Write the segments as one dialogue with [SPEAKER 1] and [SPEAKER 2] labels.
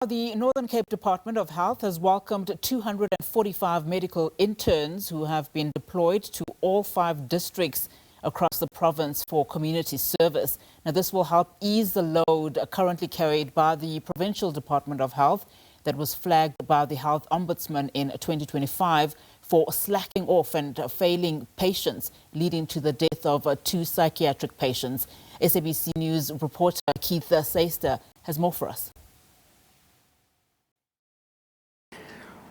[SPEAKER 1] The Northern Cape Department of Health has welcomed 245 medical interns who have been deployed to all 5 districts across the province for community service. Now, this will help ease the load currently carried by the Provincial Department of Health that was flagged by the Health Ombudsman in 2025 for slacking off and failing patients, leading to the death of 2 psychiatric patients. SABC News reporter Keith Sayster has more for us.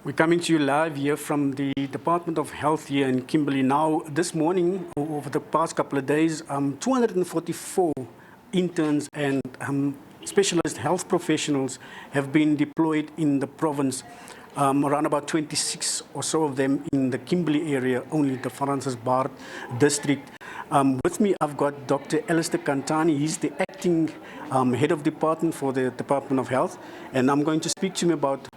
[SPEAKER 2] We're coming to you live here from the Department of Health here in Kimberley. Now, this morning, over the past couple of days, 244 interns and specialist health professionals have been deployed in the province. Around about 26 or so of them in the Kimberley area, only the Francis Baard district. With me, I've got Dr. Alistair Kantani. He's the acting head of department for the Department of Health. And I'm going to speak to him about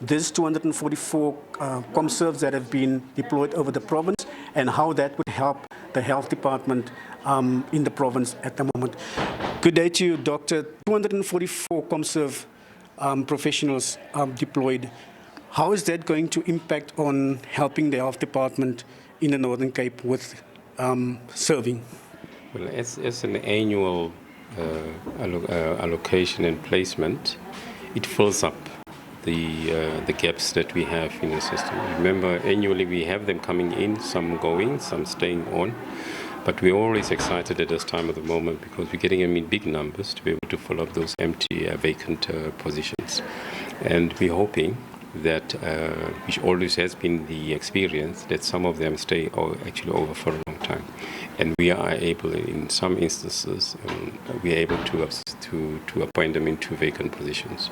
[SPEAKER 2] these 244 ComServes that have been deployed over the province and how that would help the health department in the province at the moment. Good day to you, Doctor. 244 ComServe professionals deployed. How is that going to impact on helping the health department in the Northern Cape with serving?
[SPEAKER 3] Well, as an annual allocation and placement, it fills up the gaps that we have in the system. Remember, annually we have them coming in, some going, some staying on. But we're always excited at this time of the moment because we're getting them in big numbers to be able to fill up those empty, vacant positions. And we're hoping that, which always has been the experience, that some of them stay actually over for a long time. And we are able, in some instances, we are able to appoint them into vacant positions.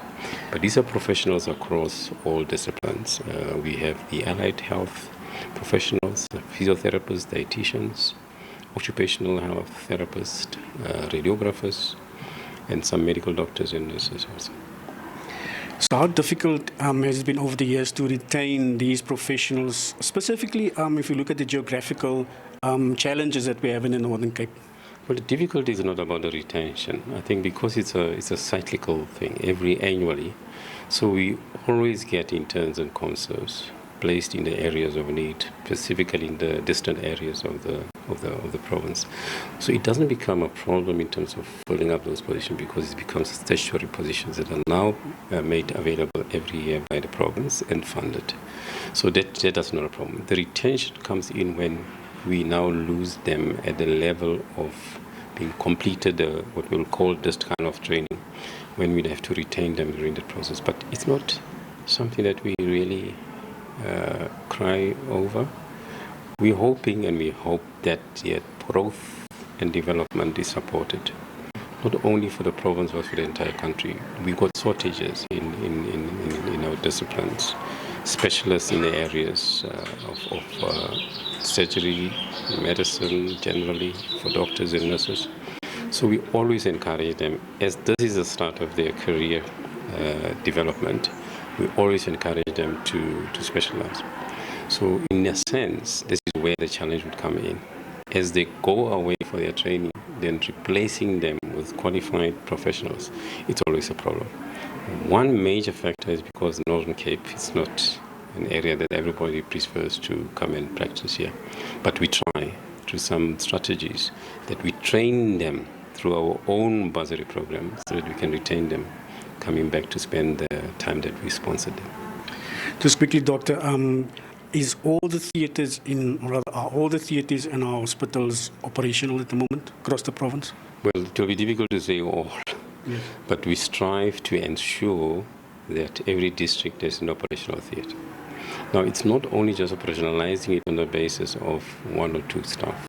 [SPEAKER 3] But these are professionals across all disciplines. We have the allied health professionals, physiotherapists, dietitians, occupational health therapists, radiographers, and some medical doctors and nurses also.
[SPEAKER 2] So how difficult has it been over the years to retain these professionals, specifically if you look at the geographical challenges that we have in the Northern Cape?
[SPEAKER 3] Well, the difficulty is not about the retention. I think because it's a cyclical thing, annually. So we always get interns and ComServes placed in the areas of need, specifically in the distant areas of the province. So it doesn't become a problem in terms of filling up those positions because it becomes statutory positions that are now made available every year by the province and funded. So that's not a problem. The retention comes in when we now lose them at the level of being completed what we'll call this kind of training, when we'd have to retain them during the process. But it's not something that we really cry over. We're hoping and we hope that the growth and development is supported, not only for the province but for the entire country. We've got shortages in our disciplines, specialists in the areas of surgery, medicine generally, for doctors and nurses. So we always encourage them, as this is the start of their career development, we always encourage them to specialize. So in a sense, this is where the challenge would come in. As they go away for their training, then replacing them with qualified professionals, it's always a problem. One major factor is because Northern Cape is not an area that everybody prefers to come and practice here. But we try through some strategies that we train them through our own bursary program so that we can retain them coming back to spend the time that we sponsored them.
[SPEAKER 2] Just quickly, Doctor, is all the theatres are all the theatres and our hospitals operational at the moment across the province?
[SPEAKER 3] Well, it will be difficult to say all,
[SPEAKER 2] yes,
[SPEAKER 3] but we strive to ensure that every district has an operational theatre. Now, it's not only just operationalizing it on the basis of 1 or 2 staff.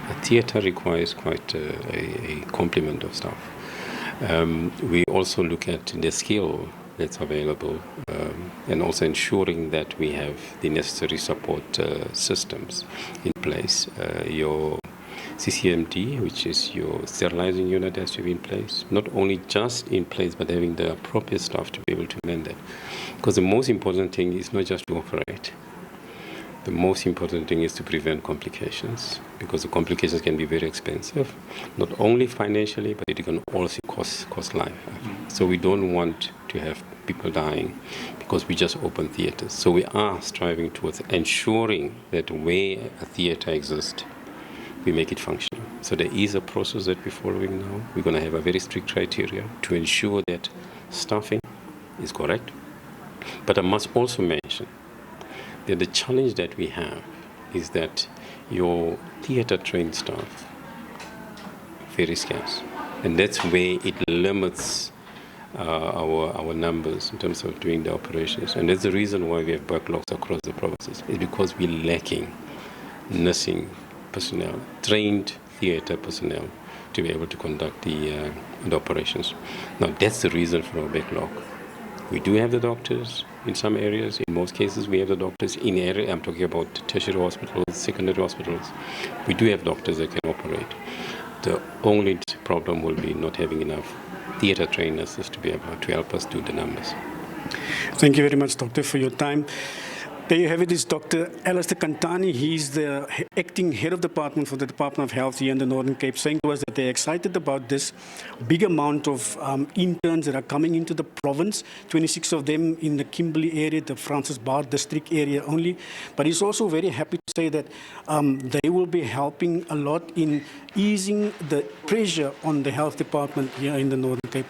[SPEAKER 3] A theatre requires quite a complement of staff. We also look at the skill that's available and also ensuring that we have the necessary support systems in place. Your CCMD, which is your sterilizing unit, has to be in place. Not only just in place, but having the appropriate staff to be able to man that. Because the most important thing is not just to operate. The most important thing is to prevent complications, because the complications can be very expensive, not only financially, but it can also cost life. So we don't want to have people dying because we just open theatres. So we are striving towards ensuring that where a theatre exists, we make it functional. So there is a process that we're following now. We're going to have a very strict criteria to ensure that staffing is correct. But I must also mention that the challenge that we have is that your theatre-trained staff very scarce. And that's where it limits our numbers in terms of doing the operations. And that's the reason why we have backlogs across the provinces. It's because we're lacking nursing personnel, trained theatre personnel to be able to conduct the operations. Now, that's the reason for our backlog. We do have the doctors in some areas. In most cases, we have the doctors in area. I'm talking about tertiary hospitals, secondary hospitals. We do have doctors that can operate. The only problem will be not having enough theatre trained nurses to be able to help us do the numbers.
[SPEAKER 2] Thank you very much, Doctor, for your time. There you have it, is Dr. Alistair Kantani. He's the acting head of department for the Department of Health here in the Northern Cape, saying to us that they're excited about this big amount of interns that are coming into the province, 26 of them in the Kimberley area, the Francis Bar district area only. But he's also very happy to say that they will be helping a lot in easing the pressure on the health department here in the Northern Cape.